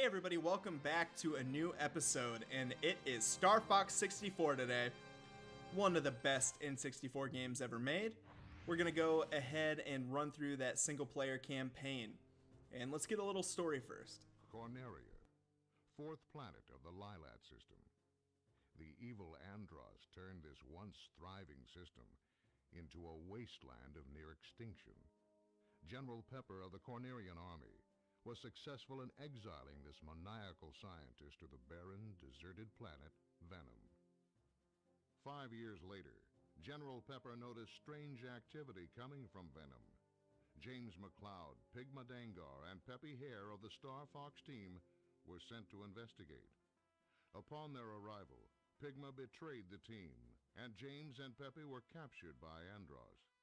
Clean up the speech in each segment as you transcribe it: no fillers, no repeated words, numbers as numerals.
Hey everybody, welcome back to a new episode, and it is Star Fox 64 today. One of the best N64 games ever made. We're going to go ahead and run through that single player campaign. And let's get a little story first. Corneria, fourth planet of the Lylat System. The evil Andross turned this once thriving system into a wasteland of near extinction. General Pepper of the Cornerian army was successful in exiling this maniacal scientist to the barren, deserted planet Venom. 5 years later, General Pepper noticed strange activity coming from Venom. James McCloud, Pigma Dangar, and Peppy Hare of the Star Fox team were sent to investigate. Upon their arrival, Pigma betrayed the team, and James and Peppy were captured by Andross.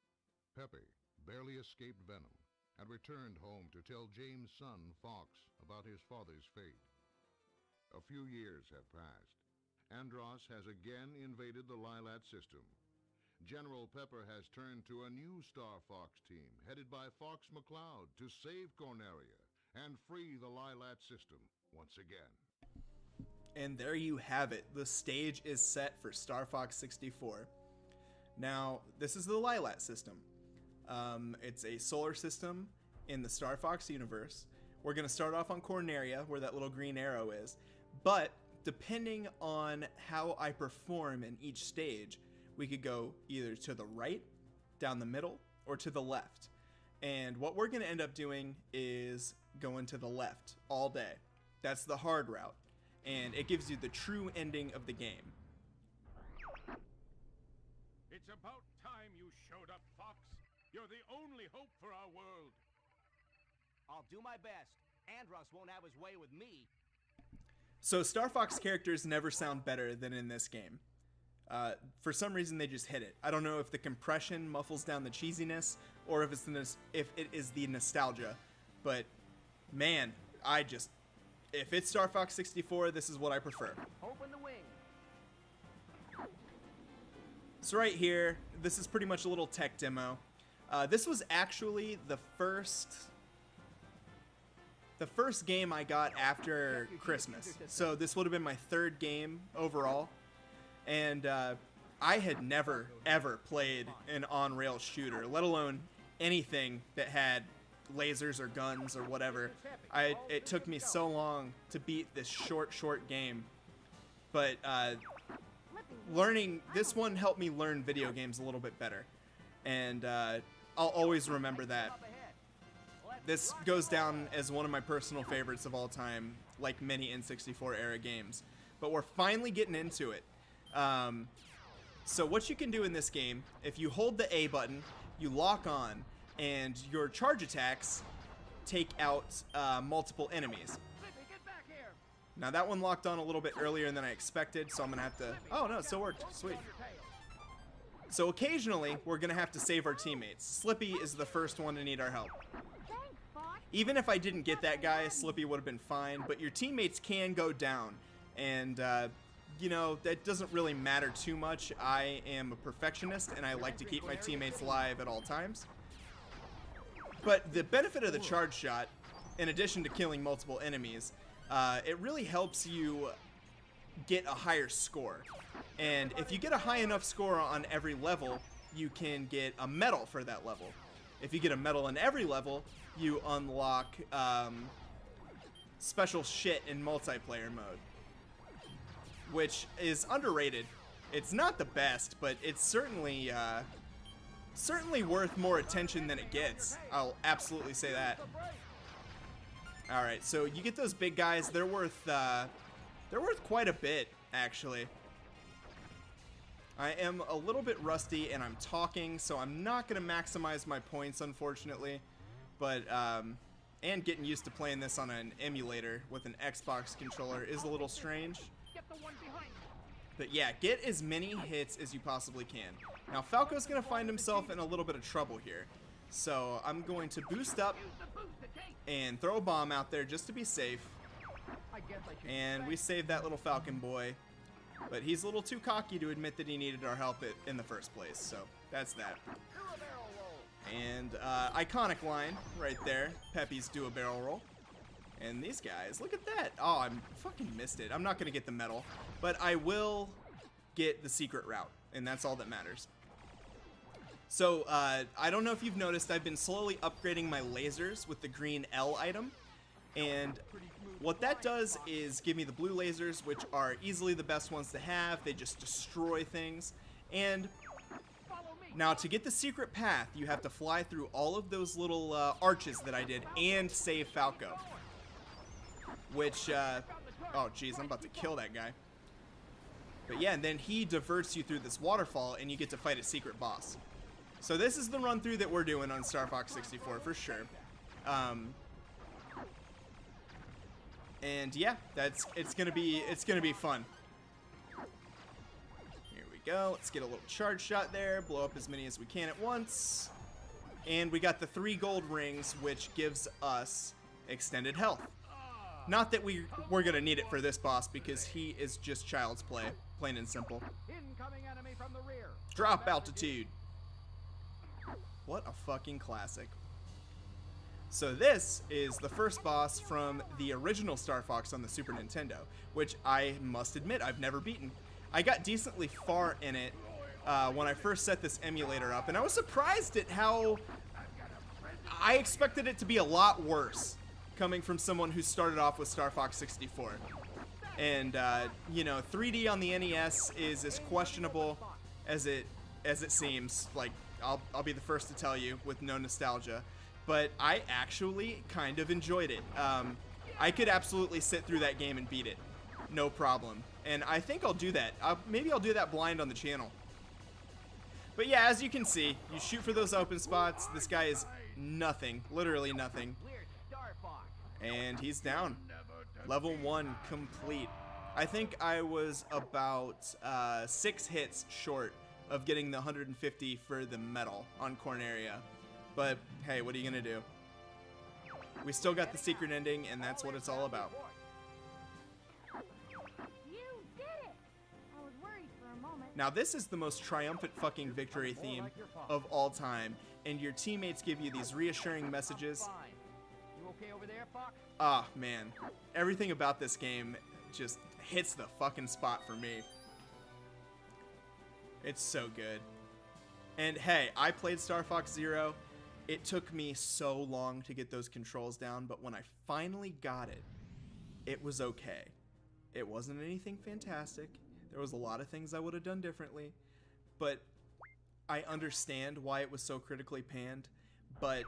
Peppy barely escaped Venom and returned home to tell James' son, Fox, about his father's fate. A few years have passed. Andross has again invaded the Lylat System. General Pepper has turned to a new Star Fox team, headed by Fox McCloud, to save Corneria and free the Lylat System once again. And there you have it. The stage is set for Star Fox 64. Now, this is the Lylat System. It's a solar system in the Star Fox universe. We're going to start off on Corneria, where that little green arrow is. But depending on how I perform in each stage, we could go either to the right, down the middle, or to the left. And what we're going to end up doing is going to the left all day. That's the hard route. And it gives you the true ending of the game. It's about time you showed up, Fox. You're the only hope for our world. I'll do my best. Andross won't have his way with me. So Star Fox characters never sound better than in this game. For some reason, they just hit it. I don't know if the compression muffles down the cheesiness or if it is the nostalgia. But man, if it's Star Fox 64, this is what I prefer. Open the wing. So right here, this is pretty much a little tech demo. This was actually the first game I got after Christmas. So this would have been my third game overall. And I had never, ever played an on-rail shooter, let alone anything that had lasers or guns or whatever. It took me so long to beat this short game. But learning this one helped me learn video games a little bit better. And I'll always remember that. This goes down as one of my personal favorites of all time, like many N64 era games. But we're finally getting into it. So what you can do in this game, if you hold the A button, you lock on, and your charge attacks take out multiple enemies. Now that one locked on a little bit earlier than I expected, so I'm gonna have to... Oh no, it still worked. Sweet. So occasionally, we're gonna have to save our teammates. Slippy is the first one to need our help. Even if I didn't get that guy, Slippy would have been fine, but your teammates can go down. And, you know, that doesn't really matter too much. I am a perfectionist, and I like to keep my teammates alive at all times. But the benefit of the charge shot, in addition to killing multiple enemies, it really helps you get a higher score. And if you get a high enough score on every level, you can get a medal for that level. If you get a medal in every level, you unlock special shit in multiplayer mode, which is underrated. It's not the best, but it's certainly worth more attention than it gets. I'll absolutely say that. All right, so you get those big guys. They're worth quite a bit, actually. I am a little bit rusty, and I'm talking, so I'm not going to maximize my points, unfortunately. But, and getting used to playing this on an emulator with an Xbox controller is a little strange. But yeah, get as many hits as you possibly can. Now, Falco's going to find himself in a little bit of trouble here. So I'm going to boost up and throw a bomb out there just to be safe. And we saved that little Falcon boy. But he's a little too cocky to admit that he needed our help in the first place. So that's that. And iconic line right there. Peppy's do a barrel roll. And these guys, look at that. Oh, I fucking missed it. I'm not going to get the medal, but I will get the secret route, and that's all that matters. So, I don't know if you've noticed, I've been slowly upgrading my lasers with the green L item. And what that does is give me the blue lasers, which are easily the best ones to have. They just destroy things. And now to get the secret path, you have to fly through all of those little arches that I did and save Falco. Which, oh geez, I'm about to kill that guy. But yeah, and then he diverts you through this waterfall and you get to fight a secret boss. So this is the run through that we're doing on Star Fox 64 for sure. And yeah, it's gonna be fun. Here we go. Let's get a little charge shot there. Blow up as many as we can at once. And we got the 3 gold rings, which gives us extended health. Not that we're gonna need it for this boss because he is just child's play, plain and simple. Incoming enemy from the rear. Drop altitude. What a fucking classic. So this is the first boss from the original Star Fox on the Super Nintendo, which I must admit I've never beaten. I got decently far in it when I first set this emulator up, and I was surprised at how I expected it to be a lot worse coming from someone who started off with Star Fox 64. And, you know, 3D on the NES is as questionable as it seems. Like, I'll be the first to tell you with no nostalgia. But I actually kind of enjoyed it. I could absolutely sit through that game and beat it. No problem. And I think I'll do that. Maybe I'll do that blind on the channel. But yeah, as you can see, you shoot for those open spots. This guy is nothing. Literally nothing. And he's down. Level 1 complete. I think I was about 6 hits short of getting the 150 for the medal on Corneria. But hey, what are you gonna do? We still got the secret ending, and that's what it's all about. You did it! I was worried for a moment. Now this is the most triumphant fucking victory theme of all time, and your teammates give you these reassuring messages. You okay over there, Fox? Ah, man. Everything about this game just hits the fucking spot for me. It's so good. And hey, I played Star Fox Zero. It took me so long to get those controls down, but when I finally got it, it was okay. It wasn't anything fantastic. There was a lot of things I would have done differently, but I understand why it was so critically panned. But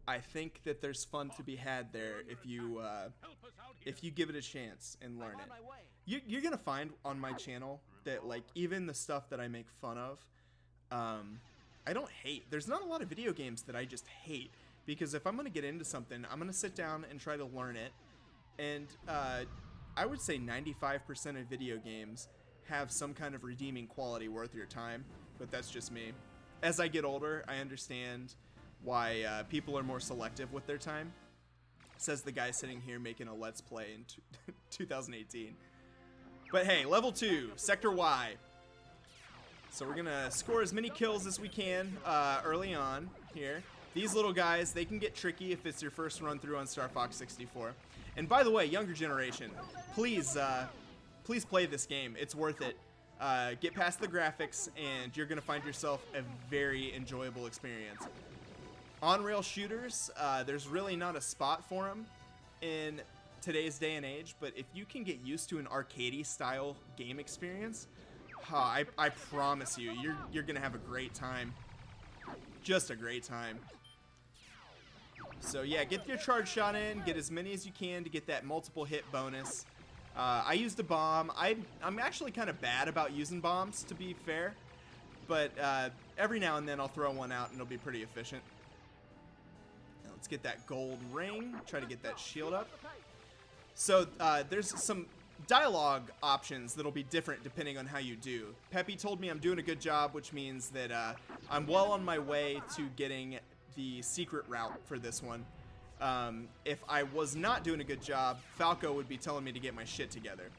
I think that there's fun to be had there if you give it a chance and learn it. You're gonna find on my channel that, like, even the stuff that I make fun of, I don't hate. There's not a lot of video games that I just hate, because if I'm gonna get into something, I'm gonna sit down and try to learn it. And I would say 95% of video games have some kind of redeeming quality worth your time, but that's just me. As I get older, I understand why people are more selective with their time, says the guy sitting here making a Let's Play in 2018. But hey, level 2, Sector Y. So we're gonna score as many kills as we can early on here. These little guys, they can get tricky if it's your first run through on Star Fox 64. And by the way, younger generation, please play this game. It's worth it. Get past the graphics, and you're gonna find yourself a very enjoyable experience. On-rail shooters, there's really not a spot for them in today's day and age, but if you can get used to an arcadey style game experience, I promise you, you're gonna have a great time. Just a great time. So yeah, get your charge shot in, get as many as you can to get that multiple hit bonus. I used a bomb. I'm actually kind of bad about using bombs, to be fair, but every now and then I'll throw one out and it'll be pretty efficient. Now let's get that gold ring, try to get that shield up. So there's some dialogue options that'll be different depending on how you do. Peppy told me I'm doing a good job, which means that I'm well on my way to getting the secret route for this one. If I was not doing a good job, Falco would be telling me to get my shit together.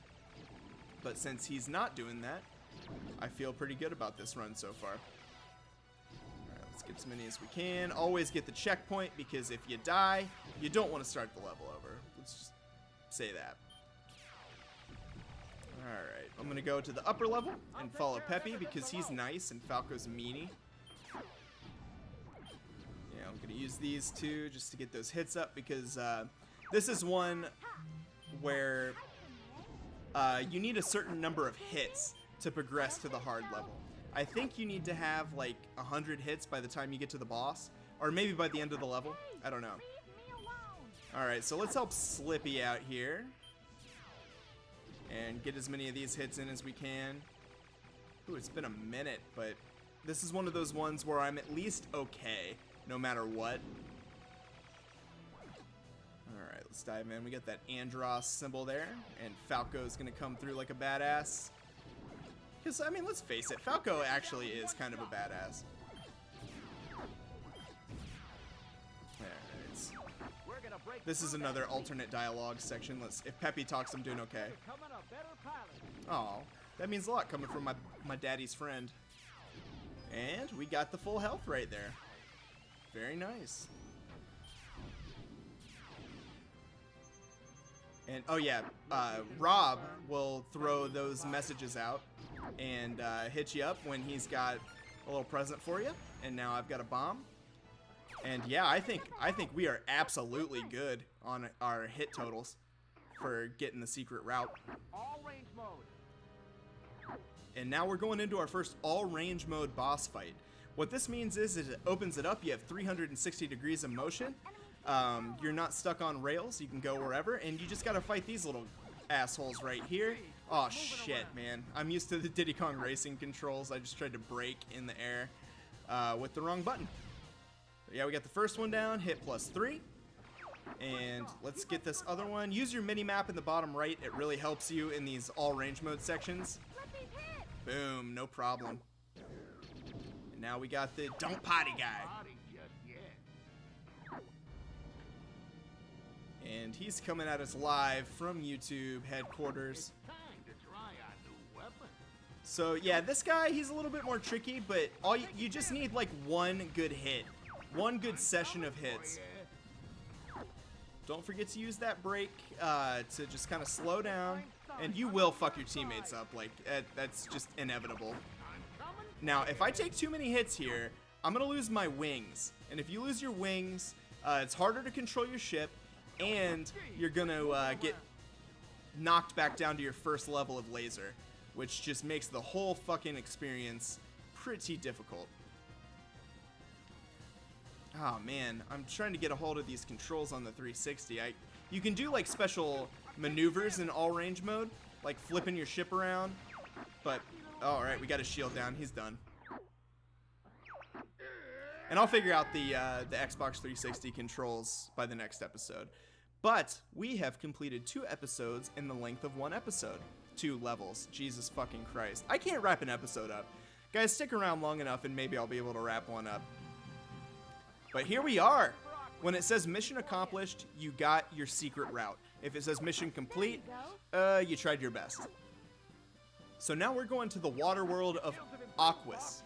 But since he's not doing that, I feel pretty good about this run so far. Alright, let's get as many as we can. Always get the checkpoint, because if you die, you don't want to start the level over. Let's just say that. Alright, I'm gonna go to the upper level and follow Peppy because he's nice and Falco's a meanie. Yeah, I'm gonna use these two just to get those hits up because this is one where you need a certain number of hits to progress to the hard level. I think you need to have like 100 hits by the time you get to the boss, or maybe by the end of the level. I don't know. Alright, so let's help Slippy out here and get as many of these hits in as we can. Ooh, it's been a minute, but this is one of those ones where I'm at least okay, no matter what. Alright, let's dive in. We got that Andross symbol there, and Falco's gonna come through like a badass. Because, I mean, let's face it, Falco actually is kind of a badass. Alright. This is another alternate dialogue section. If Peppy talks, I'm doing okay. Oh, that means a lot coming from my daddy's friend. And we got the full health right there. Very nice. And, oh yeah, Rob will throw those messages out and hit you up when he's got a little present for you. And now I've got a bomb. And yeah, I think we are absolutely good on our hit totals for getting the secret route. All range mode. And now we're going into our first all range mode boss fight. What this means is it opens it up. You have 360 degrees of motion. You're not stuck on rails. You can go wherever, and you just gotta fight these little assholes right here. Oh shit, man. I'm used to the Diddy Kong Racing controls. I just tried to brake in the air with the wrong button. But yeah, we got the first one down, hit +3. And let's get this other one. Use your mini-map in the bottom right. It really helps you in these all range mode sections. Boom, no problem. And now we got the don't potty guy. And he's coming at us live from YouTube headquarters. So yeah, this guy, he's a little bit more tricky, but you just need like one good hit. One good session of hits. Don't forget to use that brake to just kind of slow down, and you will fuck your teammates up. Like, that's just inevitable. Now, if I take too many hits here, I'm gonna lose my wings. And if you lose your wings, it's harder to control your ship, and you're gonna get knocked back down to your first level of laser, which just makes the whole fucking experience pretty difficult. Oh man, I'm trying to get a hold of these controls on the 360. You can do like special maneuvers in all range mode, like flipping your ship around, but alright, we got his shield down, he's done. And I'll figure out the Xbox 360 controls by the next episode. But we have completed 2 episodes in the length of 1 episode. 2 levels, Jesus fucking Christ. I can't wrap an episode up. Guys, stick around long enough and maybe I'll be able to wrap one up. But here we are. When it says mission accomplished, you got your secret route. If it says mission complete, you tried your best. So now we're going to the water world of Aquas.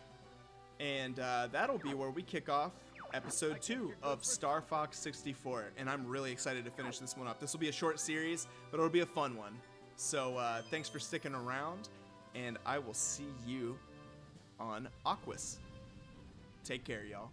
And that'll be where we kick off episode 2 of Star Fox 64. And I'm really excited to finish this one up. This will be a short series, but it'll be a fun one. So thanks for sticking around, and I will see you on Aquas. Take care, y'all.